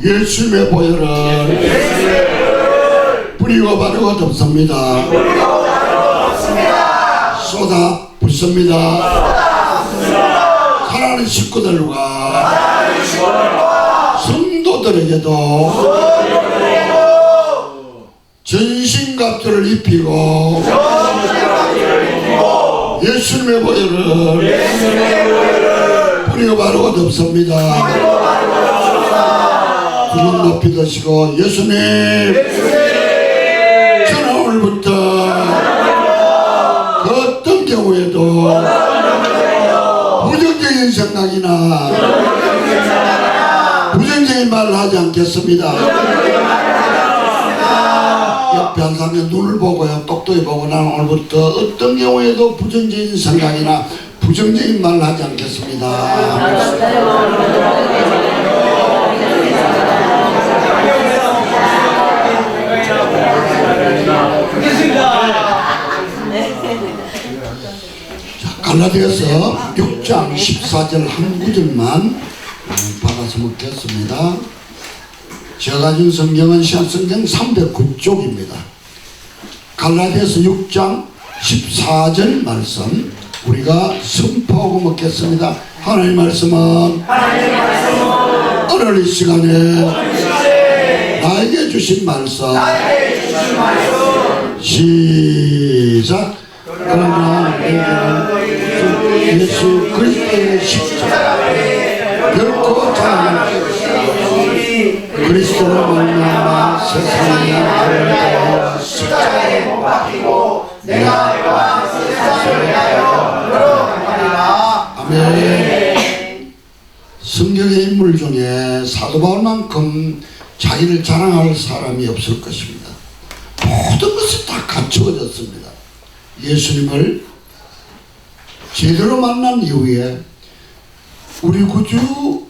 예수님의 보혈은 뿌리고 바르고 덮습니다. 쏟아 붓습니다. 사랑하는 식구들과 성도들에게도 전신갑주를 입히고 예수님의 보혈은 뿌리고 바르고 덮습니다. 두분 높이 드시고 예수님, 저는 오늘부터 그 어떤 경우에도 부정적인 생각이나 부정적인 말을 하지 않겠습니다. 옆에 한 사람의 눈을 보고요, 똑똑히 보고 나는 오늘부터 어떤 경우에도 부정적인 생각이나 부정적인 말을 하지 않겠습니다. 갈라디아서 6장 14절 한 구절만 받아서 묻겠습니다. 제가 가진 성경은 신약성경 309쪽입니다. 갈라디아서 6장 14절 말씀 우리가 선포하고 먹겠습니다. 하나님 말씀은 오늘 이 시간에 나에게 주신 말씀 시작. 그러나 예수 그리스도의 십자가에 결코 자랑할 것이 없이 그리스도로 말미암아 세상에 나를 위하여 십자가에 못 박히고 내가 또한 세상을 위하여 걸어가리라. 아멘. 성경의 인물 중에 사도 바울만큼 자기를 자랑할 사람이 없을 것입니다. 모든 것이 다 갖추어졌습니다. 예수님을 제대로 만난 이후에 우리 구주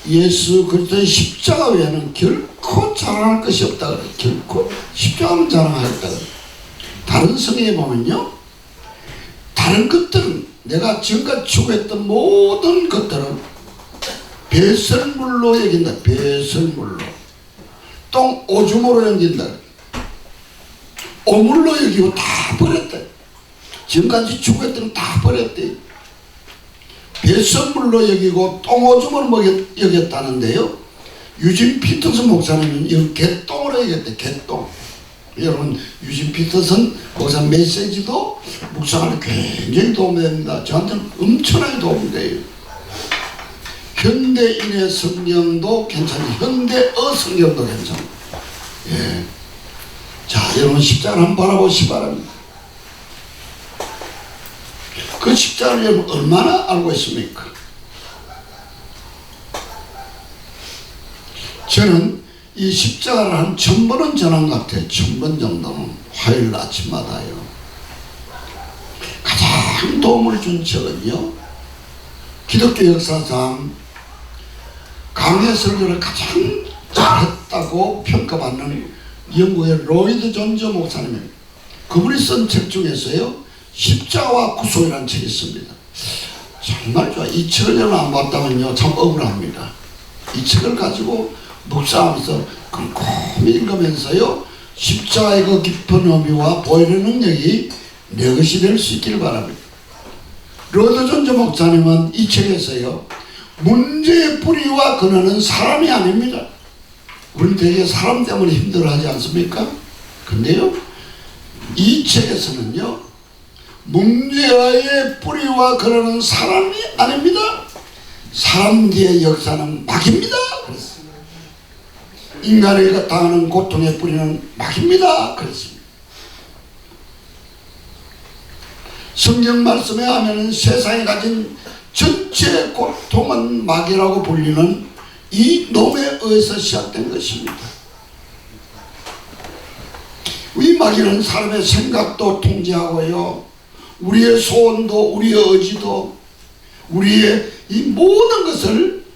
예수 그리스도의 십자가 외에는 결코 자랑할 것이 없다 그래요. 결코 십자가만 자랑하였다 그래요. 다른 성경에 보면요, 다른 것들은 내가 지금까지 추구했던 모든 것들은 배설물로 여긴다. 배설물로. 똥 오줌으로 여긴다. 오물로 여기고 다 버렸다. 지금까지 추구했던 다 버렸대. 배설물로 여기고 똥오줌으로 여겼다는데요, 유진 피터슨 목사님은 이걸 개똥으로 여겼대. 개똥. 여러분, 유진 피터슨 목사 메시지도 묵상하는 굉장히 도움이 됩니다. 저한테는 엄청나게 도움이 돼요. 현대인의 성경도 괜찮아요. 현대어 성경도 괜찮아요. 예. 자, 여러분 십자가를 한번 바라보시기 바랍니다. 그 십자가를 여러분 얼마나 알고 있습니까? 저는 이 십자가를 한 1000번은 전한 것 같아요. 1000번 정도는 화요일 아침마다요. 가장 도움을 준 적은요, 기독교 역사상 강해 설교를 가장 잘했다고 평가받는 영국의 로이드 존즈 목사님, 그분이 쓴 책 중에서요, 십자가와 구속이라는 책이 있습니다. 정말 좋아. 이 책을 여러분 안 봤다면요 참 억울합니다. 이 책을 가지고 묵상하면서 꼼꼼히 읽으면서요, 십자가의 그 깊은 의미와 보혈의 능력이 내 것이 될 수 있기를 바랍니다. 로이드 존즈 목사님은 이 책에서요, 문제의 뿌리와 근원은 사람이 아닙니다. 우리는 되게 사람 때문에 힘들어하지 않습니까? 근데요, 이 책에서는요, 문제의 뿌리와 근원은 사람이 아닙니다. 사람 뒤의 역사는 막입니다. 그랬습니다. 인간에게 당하는 고통의 뿌리는 막입니다. 그랬습니다. 성경 말씀에 하면은 세상에 가진 전체 고통은 막이라고 불리는 이 놈에 의해서 시작된 것입니다. 이 마귀는 사람의 생각도 통제하고요, 우리의 소원도 우리의 의지도 우리의 이 모든 것을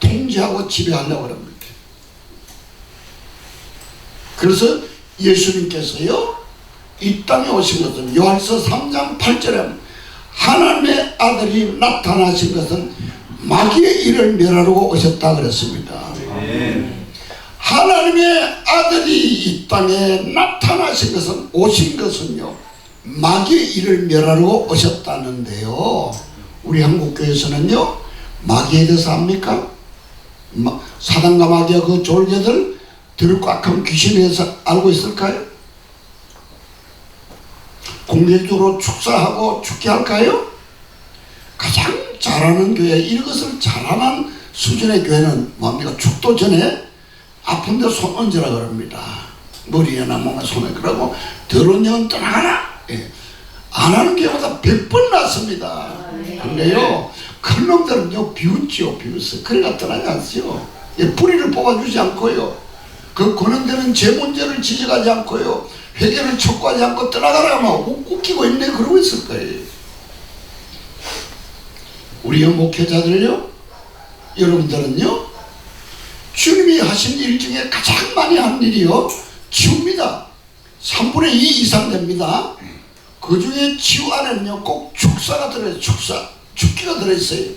통제하고 지배하려고 합니다. 그래서 예수님께서요, 이 땅에 오신 것은 요한서 3장 8절에 하나님의 아들이 나타나신 것은 마귀의 일을 멸하려고 오셨다 그랬습니다. 하나님의 아들이 이 땅에 나타나신 것은, 오신 것은요, 마귀의 일을 멸하러 오셨다는데요, 우리 한국교회에서는요 마귀에 대해서 압니까? 사단과 마귀와 그 졸개들, 들꽉한 귀신에 대해서 알고 있을까요? 공개적으로 축사하고 죽게 할까요? 가장 잘하는 교회, 이것을 잘하는 수준의 교회는 뭡니까? 축도 전에 아픈데 손 얹으라 그럽니다. 머리에나 몸에 손에. 그러고 더러운 영은 떠나가라. 예. 안 하는 교회보다 100번 낫습니다. 근데요 큰 놈들은요 비웃지요. 비웃어. 그래가 떠나지 않지요. 예, 뿌리를 뽑아주지 않고요, 그 권한되는 제 문제를 지적하지 않고요, 회개를 촉구하지 않고 떠나가라 하면 웃기고 있네 그러고 있을 거예요. 우리 목회자들요, 여러분들은요 주님이 하신 일 중에 가장 많이 하는 일이요 치유입니다. 3분의 2 이상 됩니다. 그 중에 치유 안에는요 꼭 축사가 들어있어요. 축기가 들어있어요.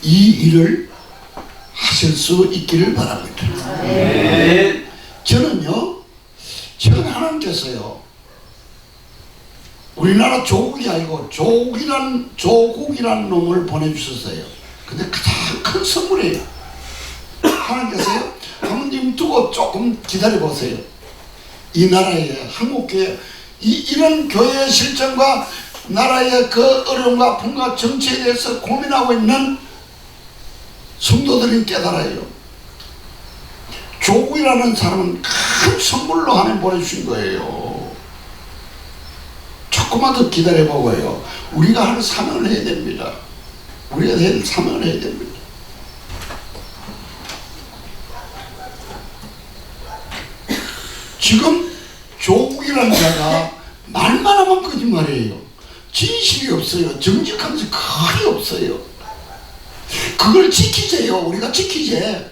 이 일을 하실 수 있기를 바랍니다. 저는요, 저는 하나님께서요 우리나라 조국이 아니고 조국이란 놈을 보내주셨어요. 근데 가장 큰 선물이에요. 하나님께서요 한번 좀 두고 조금 기다려보세요. 이 나라에, 한국교회, 이런 교회의 실정과 나라의 그 어려움과 아픔과 정치에 대해서 고민하고 있는 성도들이 깨달아요. 조국이라는 사람은 큰 선물로 하나님 보내주신 거예요. 조금만 더 기다려보고요, 우리가 할 사명을 해야 됩니다. 우리가 할 사명을 해야 됩니다. 지금 조국이라는 자가 말만 하면 거짓말이에요. 진실이 없어요. 정직한 것이 거의 없어요. 그걸 지키세요. 우리가 지키재.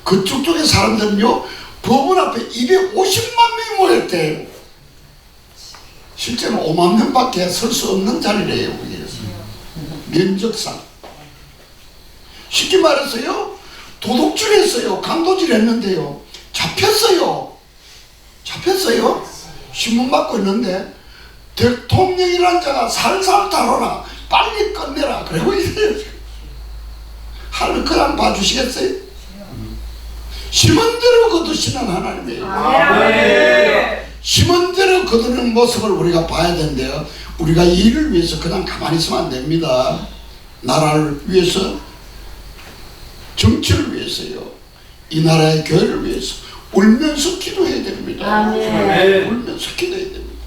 그쪽 쪽의 사람들은요 법원 앞에 250만 명이 모였대요. 실제는 5만 명밖에 설 수 없는 자리래요. 면적상. 쉽게 말해서요 도둑질 했어요. 강도질 했는데요 잡혔어요. 신문 받고 있는데 대통령이란 자가 살살 다뤄라, 빨리 끝내라 그러고 있어요. 하늘 그냥 봐주시겠어요? 심은 대로 거두시는 하나님이에요. 심은 대로 거두는 모습을 우리가 봐야 되는데요, 우리가 이 일을 위해서 그냥 가만히 있으면 안 됩니다. 나라를 위해서, 정치를 위해서요, 이 나라의 교회를 위해서 울면서 기도해야 됩니다. 울면서 기도해야 됩니다.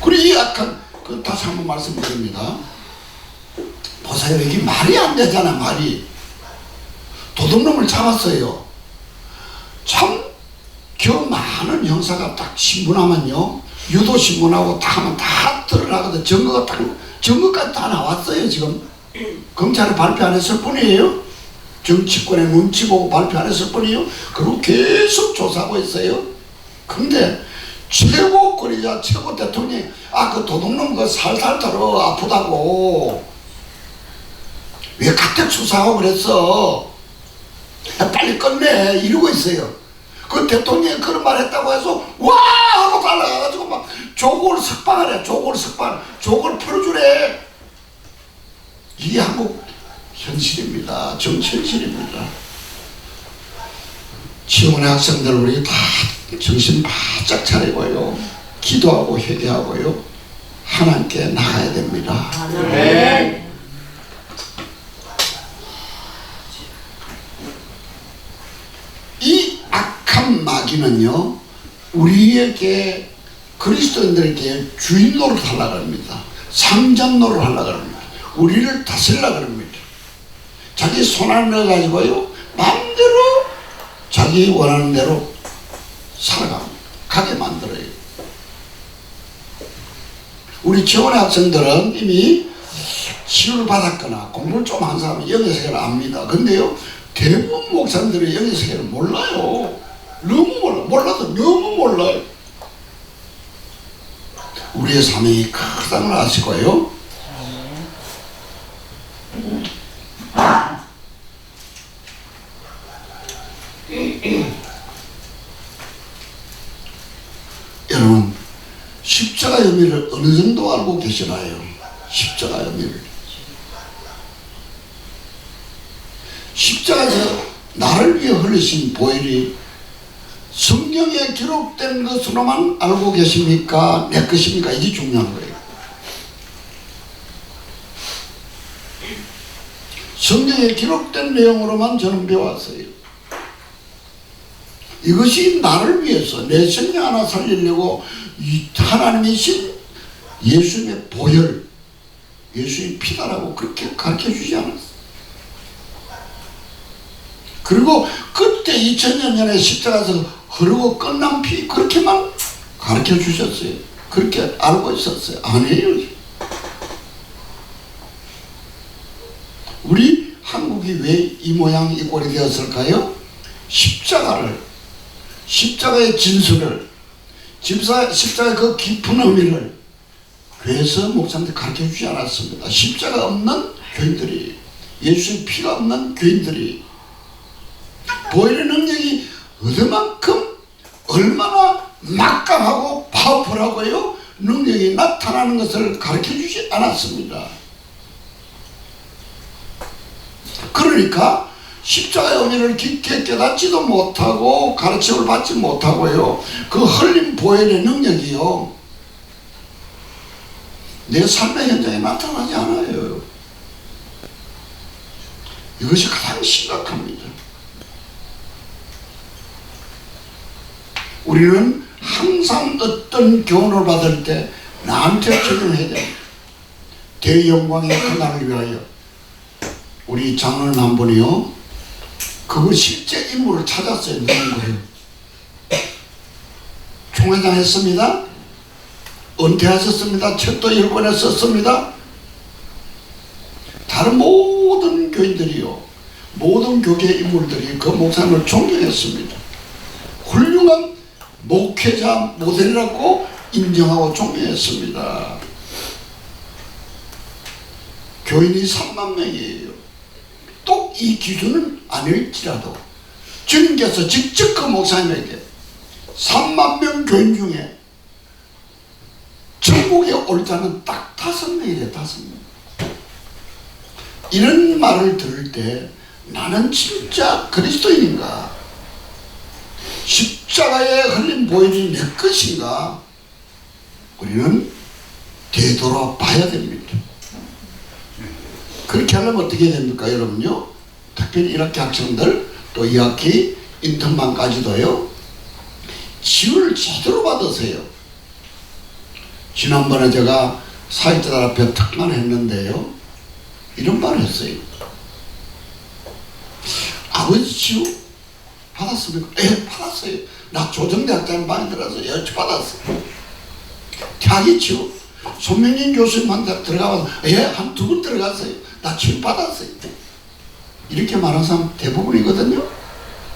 그리고 이 악한, 다시 한번 말씀드립니다. 보세요, 이게 말이 안 되잖아. 말이. 도둑놈을 잡았어요. 참 겨 많은 형사가 딱 신문하면요, 유도 신문하고 다 하면 다 드러나거든. 증거까지 다 나왔어요. 지금 검찰이 발표 안 했을 뿐이에요. 정치권의 눈치 보고 발표 안 했을 뿐이에요. 그리고 계속 조사하고 있어요. 근데 최고 권위자, 최고 대통령이 그 도둑놈 그 살살 털어 아프다고 왜 가택 수사하고 그랬어, 빨리 끝내 이러고 있어요. 그 대통령이 그런 말 했다고 해서 와 하고 달라가지고 막 조국을 석방하래. 조국을 풀어주래. 이게 한국 현실입니다. 정치 현실입니다. 지원의 학생들 우리 다 정신 바짝 차리고요, 기도하고 회개하고요, 하나님께 나가야 됩니다. 네. 이 악한 마귀는요 우리에게, 그리스도인들에게 주인 노릇 하려고 합니다. 상전 노릇 하려고 합니다. 우리를 다스리려고 합니다. 자기 손 안에 넣어가지고요 마음대로 자기 원하는 대로 살아가게 만들어요. 우리 지원의 학생들은 이미 치유를 받았거나 공부를 좀 한 사람은 영역세계를 압니다. 근데요 대부분 목사님들이 영역세계를 몰라요. 몰라도 너무 몰라요. 우리의 사명이 크다는 걸 아시고요, 여러분, 십자가의 의미를 어느 정도 알고 계시나요? 십자가의 의미를. 십자가에서 나를 위해 흘리신 보혈이 성경에 기록된 것으로만 알고 계십니까? 내 것입니까? 이게 중요한 거예요. 성경에 기록된 내용으로만 저는 배웠어요. 이것이 나를 위해서 내 생명 하나 살리려고 하나님이신 예수님의 보혈, 예수의 피다라고 그렇게 가르쳐주지 않았어요. 그리고 그때 2000년 전에 십자가에서 흐르고 끝난 피 그렇게만 가르쳐주셨어요. 그렇게 알고 있었어요. 아니에요. 우리 한국이 왜 이 모양 이 꼴이 되었을까요? 십자가의 진술을, 십자가의 그 깊은 의미를 교회에서 목사님들 가르쳐주지 않았습니다. 십자가 없는 교인들이, 예수의 피가 없는 교인들이 보혈의 능력이 어디만큼 얼마나 막강하고 파워풀하고요 능력이 나타나는 것을 가르쳐주지 않았습니다. 그러니까 십자가의 의미를 깊게 깨닫지도 못하고 가르침을 받지 못하고요 그 흘린 보혈의 능력이요 내 삶의 현장에 나타나지 않아요. 이것이 가장 심각합니다. 우리는 항상 어떤 교훈을 받을 때 나한테 적용해야 돼요. 대영광의 그날을 위하여. 우리 장로님 한 분이요 그거 실제 인물을 찾았어요. 누군 거예요? 총회장 했습니다. 은퇴하셨습니다. 책도 10권에 썼습니다. 다른 모든 교인들이요 모든 교계 인물들이 그 목사님을 존경했습니다. 훌륭한 목회자 모델이라고 인정하고 존경했습니다. 교인이 3만 명이에요. 또 이 기준은 아닐지라도 주님께서 직접 그 목사님에게 3만 명 교인 중에 천국에 올 자는 딱 5명이래요. 5명. 이런 말을 들을 때 나는 진짜 그리스도인인가? 십자가에 흘린 보혈이 내 것인가? 우리는 되돌아봐야 됩니다. 그렇게 하려면 어떻게 됩니까? 여러분요 특별히 1학기 학생들 또 2학기 인턴만까지도요 지원을 제대로 받으세요. 지난번에 제가 사회자들 앞에 특강을 했는데요 이런 말을 했어요. 아버지 지원 받았습니까? 예, 받았어요. 나 조정대학장 방에 들어서 여쭈 받았어요. 자기 지원 손명진 교수님한테 들어가서 예, 한 2번 들어갔어요. 나 지원 받았어요. 이렇게 말하는 사람 대부분이거든요.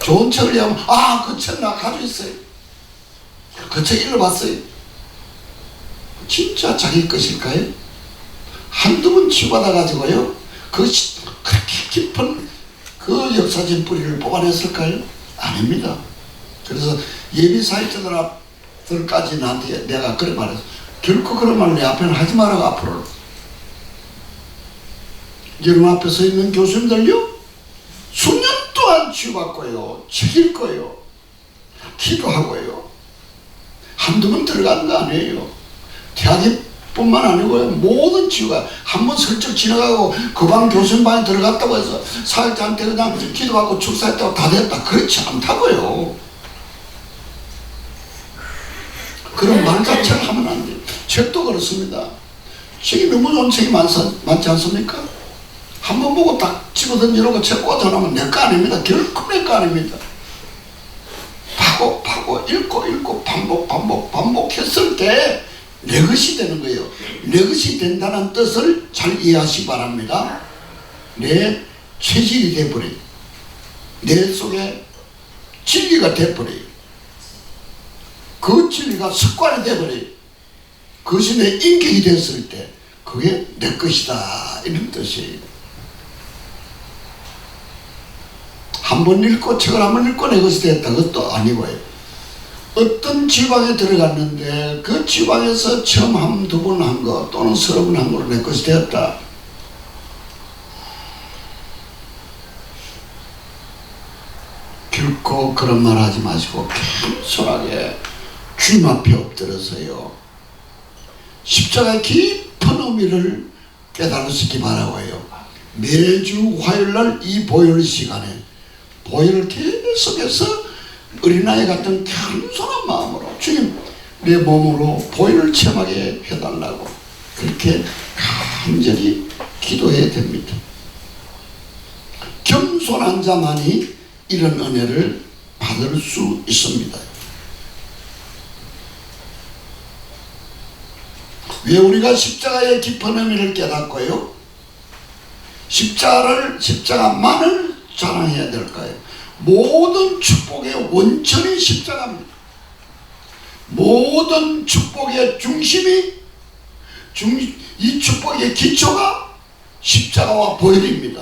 좋은 책을 얘기하면 그 책 나 가지고 있어요. 그 책 읽어봤어요. 진짜 자기 것일까요? 한두 번 치유받아가지고요 그렇게 깊은 그 역사적인 뿌리를 뽑아냈을까요? 아닙니다. 그래서 예비 사역자들까지 나한테 내가 그래 말했어. 결코 그런 말 내 앞에는 하지 말라고 앞으로. 여러분 앞에 서 있는 교수님들요 수년 동안 치유받고요 책 읽고요 기도하고요 한두 번 들어가는 거 아니에요. 대학뿐만 아니고요 모든 치유가 한 번 슬쩍 지나가고 그 방 교수님 방에 들어갔다고 해서 사역자한테 그냥 기도하고 축사했다고 다 됐다 그렇지 않다고요. 그런 말 자체를 하면 안 돼요. 책도 그렇습니다. 책이 너무 좋은 책이 많지 않습니까? 한번 보고 딱 집어던지려고 책 꽂아놓으면 내 거 아닙니다. 결코 내 거 아닙니다. 파고 읽고 반복했을 때 내 것이 되는 거예요. 내 것이 된다는 뜻을 잘 이해하시기 바랍니다. 내 체질이 돼버려요. 내 속에 진리가 돼버려요. 그 진리가 습관이 돼버려요. 그것이 내 인격이 됐을 때 그게 내 것이다 이런 뜻이에요. 한 번 읽고 책을 한 번 읽고 내 것이 되었다. 그것도 아니고요. 어떤 지방에 들어갔는데 그 지방에서 처음 한 두 번 한 거 또는 서너 번 한 거로 내 것이 되었다. 결코 그런 말 하지 마시고 겸손하게 주님 앞에 엎드려서요, 십자가의 깊은 의미를 깨달으시기 바라고요. 매주 화요일날 이 보혈 시간에 보혈을 계속해서 어린아이 같은 겸손한 마음으로 주님 내 몸으로 보혈을 체험하게 해달라고 그렇게 간절히 기도해야 됩니다. 겸손한 자만이 이런 은혜를 받을 수 있습니다. 왜 우리가 십자가의 깊은 의미를 깨닫고요, 십자가만을 자랑해야 될까요? 모든 축복의 원천이 십자가입니다. 모든 축복의 중심이, 이 축복의 기초가 십자가와 보혈입니다.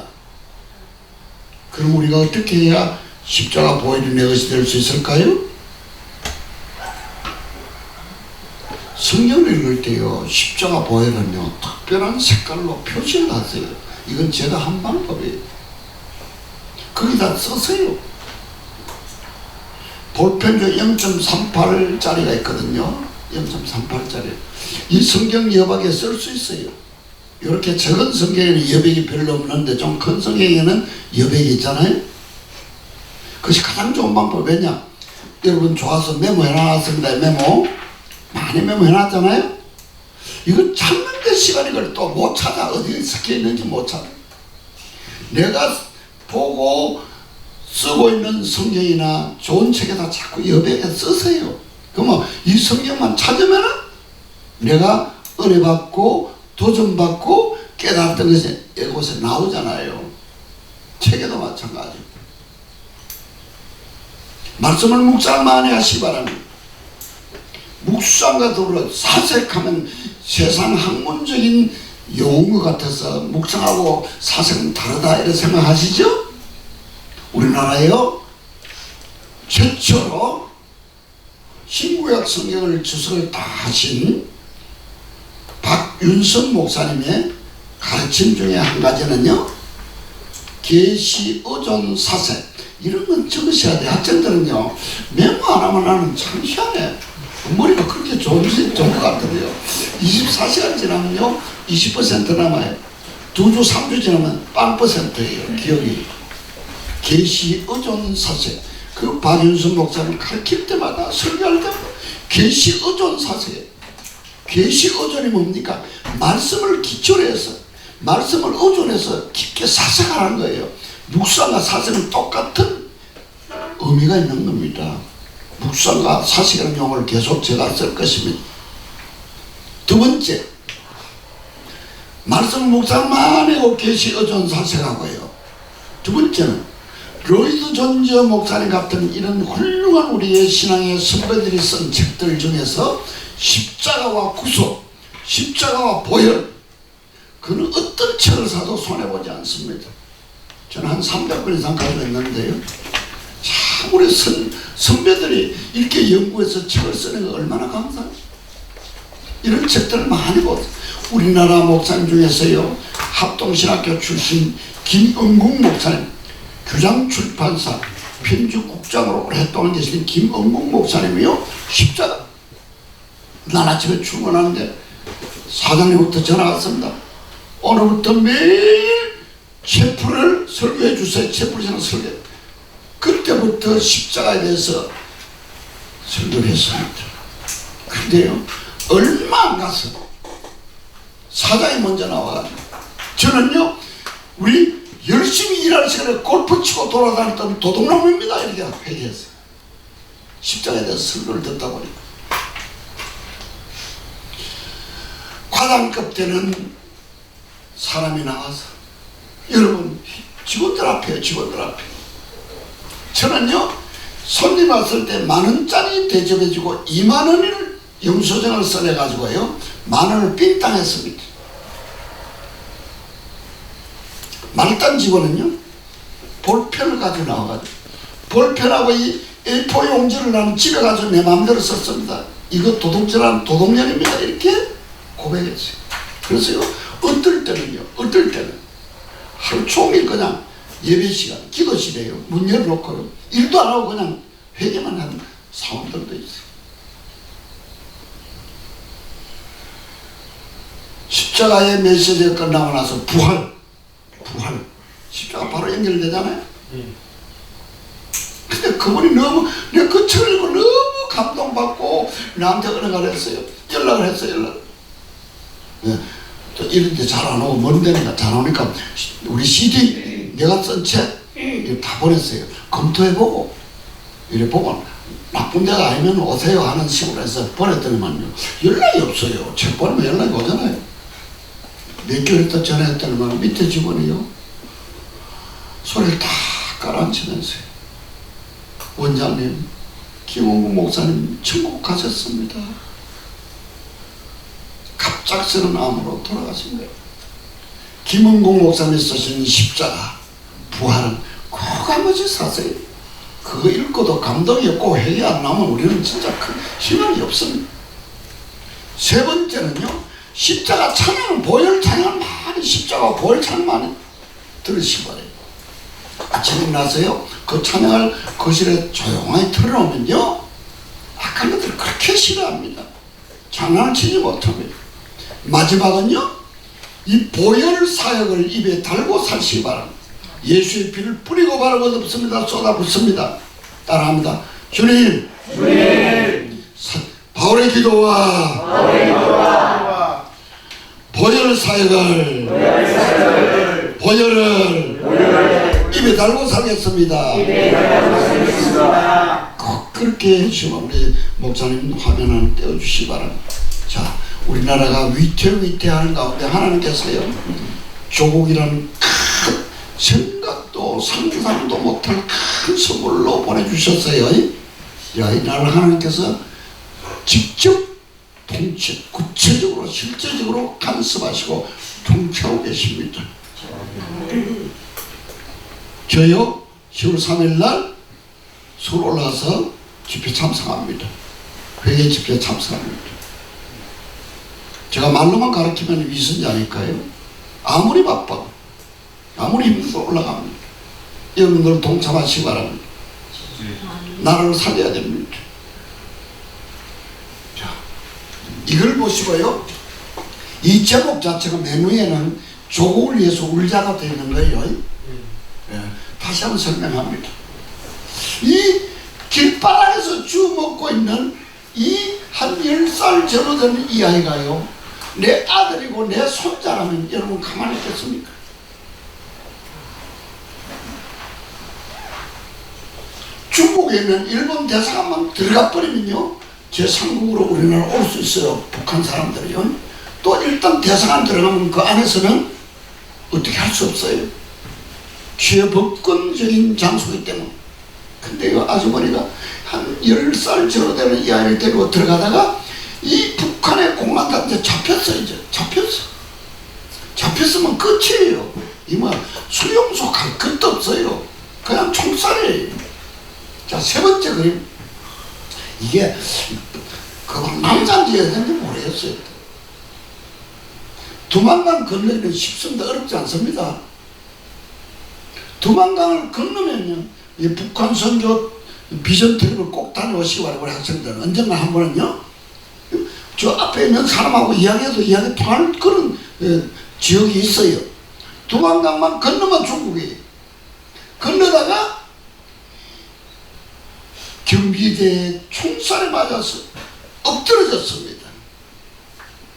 그럼 우리가 어떻게 해야 십자가 보혈이 내 것이 될 수 있을까요? 성경을 읽을 때요, 십자가 보혈은요 특별한 색깔로 표시를 하세요. 이건 제가 한 방법이에요. 거기다 써서요. 볼펜도 0.38짜리가 있거든요. 0.38짜리. 이 성경 여백에 쓸 수 있어요. 이렇게 적은 성경에는 여백이 별로 없는데 좀 큰 성경에는 여백이 있잖아요. 그것이 가장 좋은 방법. 왜냐? 여러분 좋아서 메모해놨습니다. 메모 많이 메모해놨잖아요. 이거 찾는데 시간이 걸려. 또 못 찾아. 어디에 섞여 있는지 못 찾아. 내가 보고 쓰고 있는 성경이나 좋은 책에다 자꾸 여백에 쓰세요. 그러면 이 성경만 찾으면 내가 은혜 받고 도전 받고 깨달았던 것이 이곳에 나오잖아요. 책에도 마찬가지고. 말씀을 묵상 많이 하시기 바랍니다. 묵상과 더불어 사색하면 세상 학문적인 용어 같아서 묵상하고 사색은 다르다 이렇게 생각하시죠? 우리나라에요 최초로 신구약 성경을 주석을 다 하신 박윤선 목사님의 가르침 중에 한 가지는요, 계시 의존 사색 이런 건 적으셔야 돼. 학생들은요 메모 안 하면 나는 참 희한해. 머리가 그렇게 좋은 것 같은데요, 24시간 지나면요 20% 남아요. 2주 3주 지나면 0%예요 기억이. 계시 의존 사색. 그 박윤선 목사님 가르칠 때마다 설교할 때마다 계시 의존 사색. 계시 의존이 뭡니까? 말씀을 기초로 해서 말씀을 의존해서 깊게 사색하는 거예요. 묵상과 사색은 똑같은 의미가 있는 겁니다. 묵상과 사색이라는 용어를 계속 제가 쓸 것입니다. 두 번째, 말씀 묵상만 하고 계시 의존 사색하고요. 두 번째는 로이드 존즈 목사님 같은 이런 훌륭한 우리의 신앙의 선배들이 쓴 책들 중에서 십자가와 구속, 십자가와 보혈, 그는 어떤 책을 사도 손해보지 않습니다. 저는 한 300권 이상 가지고 있는데요, 참 우리 선배들이 이렇게 연구해서 책을 쓰는 거 얼마나 감사해요. 이런 책들을 많이 보세요. 우리나라 목사님 중에서요, 합동신학교 출신 김은국 목사님, 규장출판사 편집국장으로 오랫동안 계신 김은국 목사님이요, 십자가. 난 아침에 출근하는데 사장님부터 전화가 왔습니다. 오늘부터 매일 셰프를 설교해 주세요. 셰프를 설교. 그때부터 십자가에 대해서 설교를 했습니다. 근데요, 얼마 안 가서 사장이 먼저 나와가지고, 저는요 우리 열심히 일하는 시간에 골프 치고 돌아다녔던 도둑놈입니다 이렇게 회개했어요. 십자가에 대해서 설교를 듣다 보니까. 과장급 때는 사람이 나와서, 여러분 직원들 앞에요, 직원들 앞에. 저는요 손님 왔을 때 10,000원짜리 대접해주고 20,000원을 영수증을 써내가지고요 10,000원을 삥땅했습니다. 말단 직원은요 볼펜을 가지고 나와가지고 볼펜하고 이 A4 용지를 나는 집에 가서 내 마음대로 썼습니다. 이거 도둑질한 도둑년입니다. 이렇게 고백했어요. 그래서요, 어떨 때는 하루 종일 그냥 예배 시간, 기도 시대요. 문 열어놓고요. 일도 안 하고 그냥 회개만 하는 사람들도 있어요. 십자가의 메시지가 끝나고 나서 부활. 십자가 바로 연결되잖아요. 근데 그분이 너무, 내가 그 책을 읽고 너무 감동받고 나한테 은혜가 했어요. 연락을 했어요. 네. 또 이런 데 잘 안 오고 먼 데니까 잘 오니까 우리 CD 내가 쓴 책 다 보냈어요. 검토해보고 이래 보고 나쁜 데가 아니면 오세요 하는 식으로 해서 보냈더니만요, 연락이 없어요. 책 보내면 연락이 오잖아요. 몇 개월 있다 전화했더니만 밑에 직원이요, 소리를 다 깔아앉히면서요, 원장님, 김원국 목사님 천국 가셨습니다. 갑작스런 암으로 돌아가신 거예요. 김원국 목사님이 쓰신 십자가 부활은 꼭 한번씩 사세요. 그거 읽고도 감동이 없고 회개 안 나오면 우리는 진짜 큰 희망이 없습니다. 세 번째는요, 십자가 찬양, 보혈 찬양 많이, 십자가 보혈 찬양 많이 들으시기 바래요. 아침에 일어나서요, 그 찬양을 거실에 조용하게 틀어놓으면요, 악한 것들을 그렇게 싫어합니다. 장난을 치지 못합니다. 마지막은요, 이 보혈 사역을 입에 달고 사시기 바랍니다. 예수의 피를 뿌리고 바르고 덮습니다. 쏟아붓습니다. 따라합니다. 주님, 바울의 기도와 보혈 사역을 보혈을 입에 달고 살겠습니다. 꼭 그렇게 해주시면 우리 목사님 화면 하나 떼어주시기 바랍니다. 자, 우리나라가 위태위태하는 가운데 하나님께서요, 조국이라는 큰 생각도 상상도 못할 큰 선물로 보내주셨어요. 야, 이 나라를 하나님께서 직접 통치, 구체적으로 실제적으로 간섭하시고 통치하고 계십니다. 저요 10월 3일날 서울 올라와서 집회 참석합니다. 회개 집회 참석합니다. 제가 말로만 가르치면 위선자니까요, 아무리 바빠 아무리 힘들어 올라갑니다. 여러분들 동참하시기 바랍니다. 나라를 살려야 됩니다. 자, 이걸 보시고요, 이 제목 자체가 맨 위에는 조국을 위해서 울자가 되어 있는 거예요. 예, 다시 한번 설명합니다. 이 길바닥에서 주 먹고 있는 이 한 10살 전후된 이 아이가요, 내 아들이고 내 손자라면 여러분 가만히 있겠습니까? 중국에 있는 일본 대사관만 들어가 버리면요, 제3국으로 우리나라 올 수 있어요. 북한 사람들이요. 또 일단 대사관 들어가면 그 안에서는 어떻게 할 수 없어요. 취해법권적인 장소이기 때문에. 근데 이 아주머니가 한 10살 정도 되는 이 아이를 데리고 들어가다가 이 북한의 공안단체 잡혔어. 이제 잡혔으면 끝이에요. 이 뭐 수용소 갈 것도 없어요. 그냥 총살이에요. 자, 세 번째 그림. 이게 그건 남자인지 여자인지 모르겠어요. 두만강 건너기는 쉽습니다. 어렵지 않습니다. 두만강을 건너면요, 이 북한 선교 비전 트립을 꼭 다녀오시기 바라고, 학생들은 언젠가 한 번은요, 저 앞에 있는 사람하고 이야기해도 이야기 통하는 그런 지역이 있어요. 두만강만 건너면 중국이에요. 건너다가 경비대에 총살에 맞아서 엎드러졌습니다.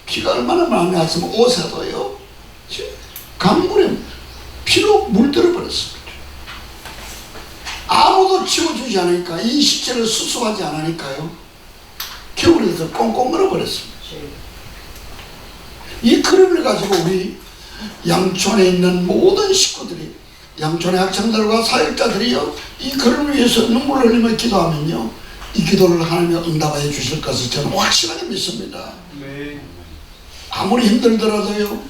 피가 얼마나 많이 났으면 옷에도요, 강물에 피로 물들어 버렸습니다. 아무도 치워주지 않으니까, 이 시체를 수습하지 않으니까요, 겨울에서 꽁꽁 얼어버렸습니다. 이 그림을 가지고 우리 양촌에 있는 모든 식구들이, 양촌의 학생들과 사역자들이요, 이 그림을 위해서 눈물을 흘리며 기도하면요, 이 기도를 하나님이 응답해 주실 것을 저는 확실하게 믿습니다. 네. 아무리 힘들더라도요,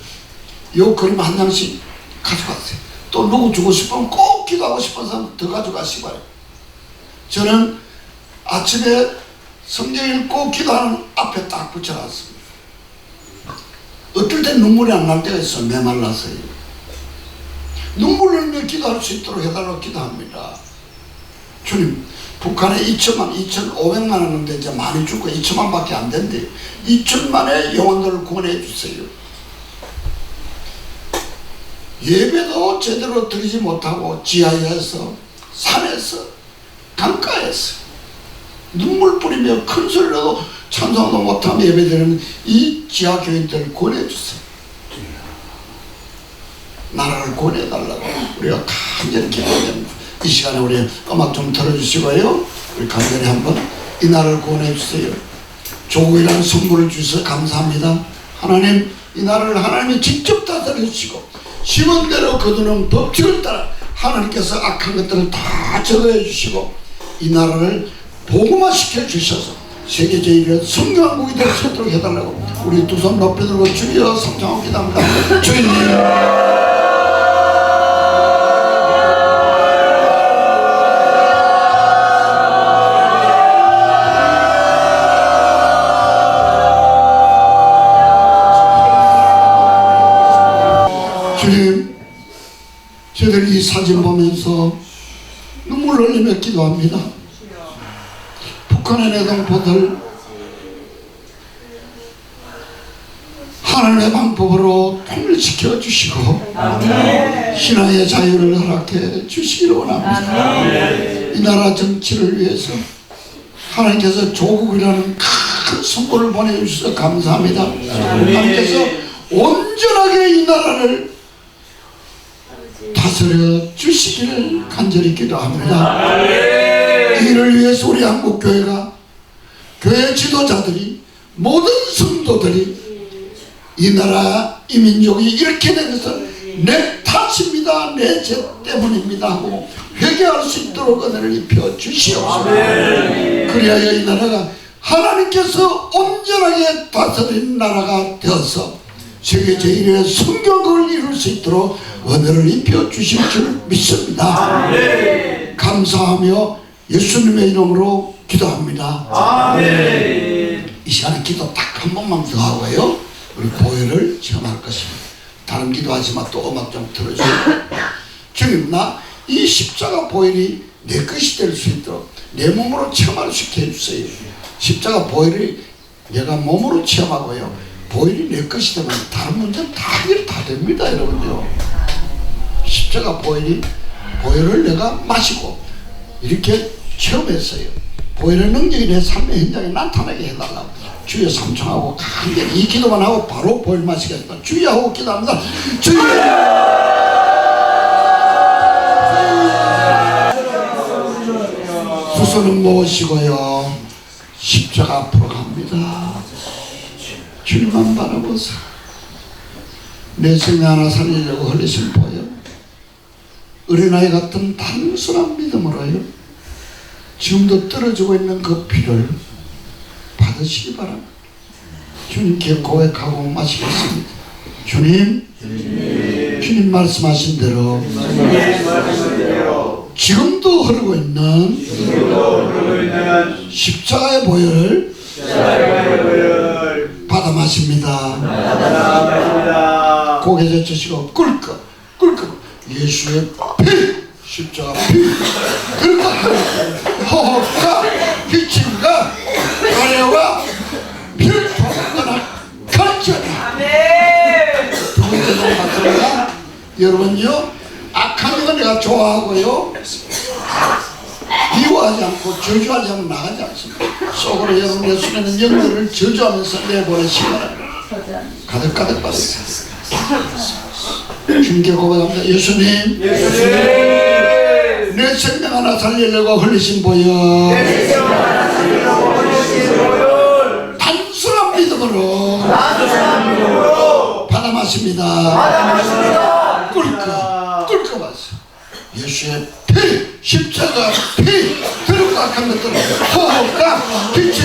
요 그림 한 장씩 가져가세요. 또 누구 주고 싶으면 꼭 기도하고 싶은 사람 더 가져가시기 바랍니다. 저는 아침에 성경 읽고 기도하는 앞에 딱 붙여놨습니다. 어떨 땐 눈물이 안 날 때가 있어요. 메말라서요. 눈물 흘리며 기도할 수 있도록 해달라고 기도합니다. 주님, 북한에 2,500만 원인데 이제 많이 죽고 2천만 밖에 안 된대. 2천만의 영혼들을 구원해 주세요. 예배도 제대로 드리지 못하고 지하에서, 산에서, 강가에서 눈물 뿌리며 큰 소리로도 찬송도 못하며 예배드리는 이 지하 교인들을 구원해 주세요. 나라를 구원해 달라고 우리가 간절히 기도합니다. 이 시간에 우리 음악 좀 들어주시고요. 우리 간절히 한번 이 나라를 구원해 주세요. 조국이라는 선물을 주셔서 감사합니다. 하나님, 이 나라를 하나님이 직접 다스려주시고 심은 대로 거두는 법칙을 따라 하나님께서 악한 것들을 다 제거해 주시고 이 나라를 복음화시켜 주셔서 세계 제1의 성경한국이 될 수 있도록 해달라고 우리 두 손 높이 들고 주여 삼창하고 기도합니다. 주님, 주님, 저희들 이 사진 보면서 눈물 흘리며 기도합니다. 북한의 내동포들 하나님의 방법으로 통일시켜 주시고 신앙의 자유를 허락해 주시기를 원합니다. 이 나라 정치를 위해서 하나님께서 조국이라는 큰 선물을 보내주셔서 감사합니다. 하나님께서 온전하게 이 나라를 다스려 주시기를 간절히 기도합니다. 이를 위해서 우리 한국교회가 교회 지도자들이 모든 성도들이 이 나라 이 민족이 이렇게 된 것은 내 탓입니다, 내 죄 때문입니다 하고 회개할 수 있도록 은혜를 입혀 주시옵소서. 그리하여 이 나라가 하나님께서 온전하게 다스린 나라가 되어서 세계 제1의 성경을 이룰 수 있도록 은혜를 입혀 주실 줄 믿습니다. 아멘. 감사하며 예수님의 이름으로 기도합니다. 아멘. 이 시간에 기도 딱 한 번만 더 하고요, 우리 보혈을 체험할 것입니다. 다른 기도하지만 또 음악 좀 들어주세요. 주님, 나 이 십자가 보혈이 내 것이 될 수 있도록 내 몸으로 체험할 수 있게 해주세요. 십자가 보혈이 내가 몸으로 체험하고요, 보혈이 내 것이 되면 다른 문제는 다 해결 다 됩니다. 여러분요, 십자가 보혈을 내가 마시고 이렇게 체험했어요. 보혈의 능력이 내 삶의 현장에 나타나게 해달라고 주여 삼청하고 간절히 이 기도만 하고 바로 보혈 마시겠습니다. 주여 하고 기도합니다. 주여. 두 손은 모시고요, 십자가 앞으로 갑니다. 주님만 바라보세요. 내 생명 하나 살리려고 흘리신 보혈, 어린아이 같은 단순한 믿음으로요, 지금도 떨어지고 있는 그 피를 받으시기 바랍니다. 주님께 고백하고 마시겠습니다. 주님, 주님 말씀하신 대로 지금도 흐르고 있는 십자가의 보혈을 받아 마십니다. 고개 젖히시고 꿀꺽 예수의 피, 십자가 피, 그러니까 허허가 기침과 가래와 피를 통하거나 간절히. 두 번째로 맞습니다. 여러분요, 악한 건 내가 좋아하고요, 미워하지 않고 저주하지 않으면 나가지 않습니다. 속으로 여러분의 수많은 영들을 저주하면서 내보내시기 바랍니다. 가득가득 받으세요. 주님께 고백합니다. 예수님, 내 생명 하나 살리려고 흘리신 보혈, 단순한 믿음으로 받아 마십니다. 꿀꺽 마세요. 예수의 피, 십자가 피, 들어가 한 것들은 호흡과 빛이